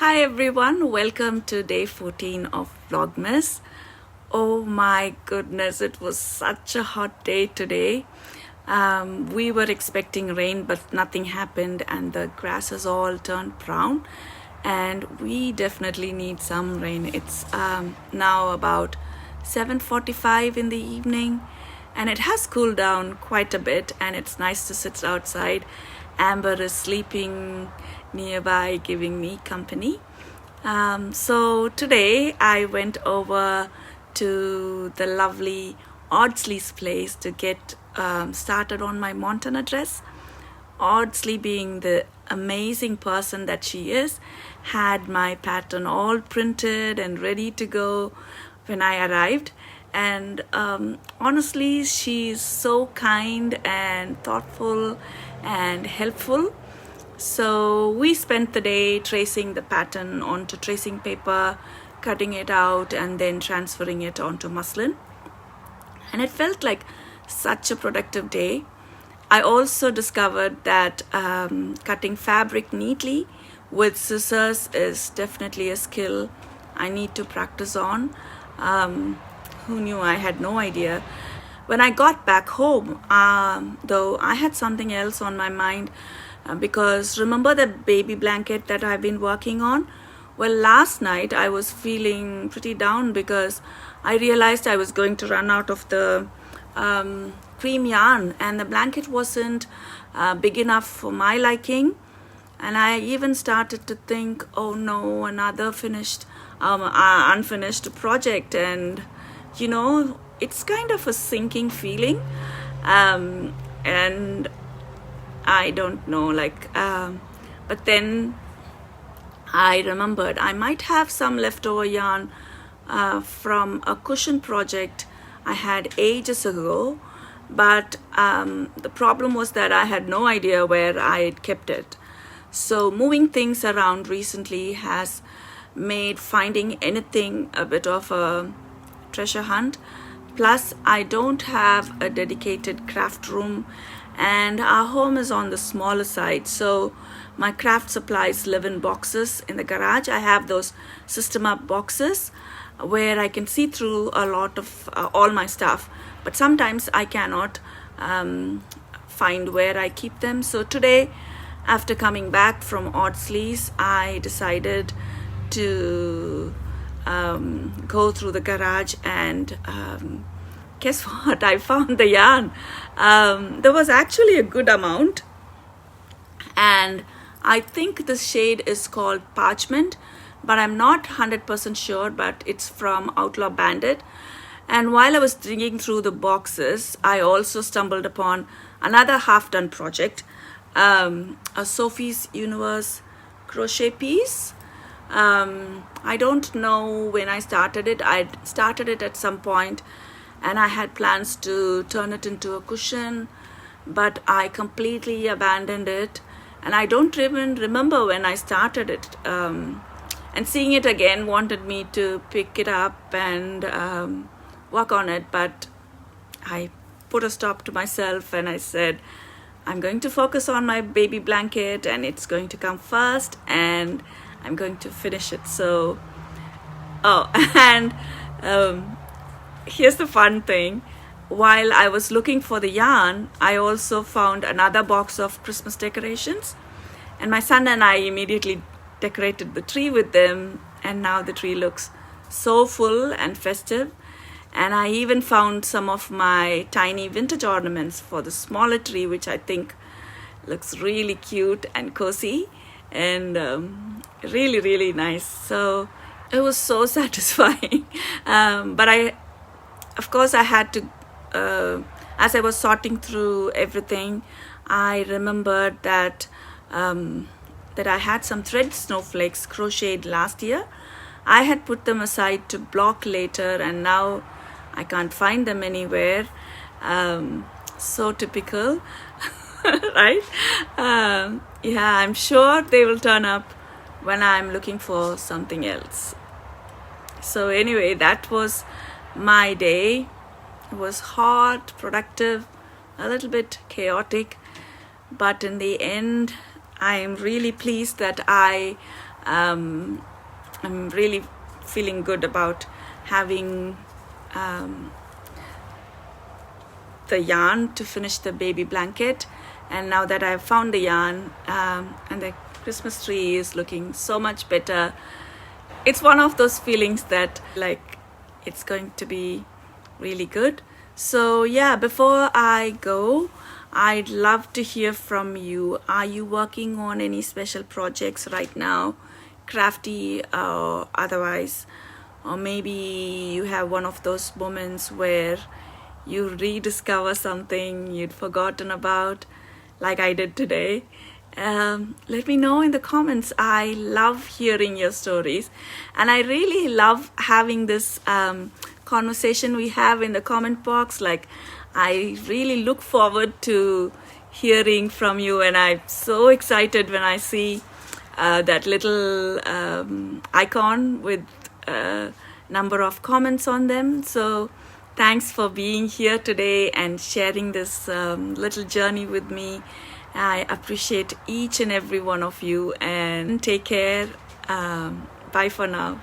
Hi everyone, welcome to day 14 of Vlogmas. Oh my goodness, it was such a hot day today. We were expecting rain, but nothing happened, and the grasses all turned brown. And we definitely need some rain. It's now about 7:45 in the evening, and it has cooled down quite a bit, and it's nice to sit outside. Amber is sleeping nearby, giving me company. So today I went over to the lovely Audsley's place to get started on my Montana dress. Audsley, being the amazing person that she is, had my pattern all printed and ready to go when I arrived. And honestly, she's so kind and thoughtful and helpful. So we spent the day tracing the pattern onto tracing paper, cutting it out, and then transferring it onto muslin. And it felt like such a productive day. I also discovered that cutting fabric neatly with scissors is definitely a skill I need to practice on. Who knew? I had no idea. When I got back home, though, I had something else on my mind because remember the baby blanket that I've been working on? Well, last night I was feeling pretty down because I realized I was going to run out of the cream yarn, and the blanket wasn't big enough for my liking. And I even started to think, oh no, another unfinished project. And you know, it's kind of a sinking feeling. And I don't know, but then I remembered I might have some leftover yarn from a cushion project I had ages ago, but the problem was that I had no idea where I had kept it. So moving things around recently has made finding anything a bit of a treasure hunt. Plus, I don't have a dedicated craft room, and our home is on the smaller side, so my craft supplies live in boxes in the garage. I have those system up boxes where I can see through a lot of all my stuff, but sometimes I cannot find where I keep them. So today, after coming back from Audsley's, I decided to go through the garage, and guess what? I found the yarn. There was actually a good amount, and I think the shade is called Parchment, but I'm not 100% sure, but it's from Outlaw Bandit. And while I was digging through the boxes, I also stumbled upon another half-done project, a Sophie's Universe crochet piece. I don't know when I started it. I started it at some point, and I had plans to turn it into a cushion, but I completely abandoned it, and I don't even remember when I started it. And seeing it again wanted me to pick it up and work on it, but I put a stop to myself and I said, I'm going to focus on my baby blanket, and it's going to come first, and I'm going to finish it. So, and here's the fun thing. While I was looking for the yarn, I also found another box of Christmas decorations, and my son and I immediately decorated the tree with them, and now the tree looks so full and festive. And I even found some of my tiny vintage ornaments for the smaller tree, which I think looks really cute and cozy and really, really nice. So it was so satisfying. But of course, I had to, as I was sorting through everything, I remembered that that I had some thread snowflakes crocheted last year. I had put them aside to block later, and now I can't find them anywhere. So typical, right? Yeah, I'm sure they will turn up when I'm looking for something else. So anyway, that was my day. It was hot, productive, a little bit chaotic, but in the end, I am really pleased that I I'm really feeling good about having the yarn to finish the baby blanket. And now that I've found the yarn, and the Christmas tree is looking so much better, it's one of those feelings that like it's going to be really good. So yeah, before I go, I'd love to hear from you. Are you working on any special projects right now, crafty or otherwise? Or maybe you have one of those moments where you rediscover something you'd forgotten about, like I did today. Let me know in the comments. I love hearing your stories, and I really love having this conversation we have in the comment box. Like, I really look forward to hearing from you, and I'm so excited when I see that little icon with a number of comments on them. So thanks for being here today and sharing this little journey with me. I appreciate each and every one of you, and take care. Bye for now.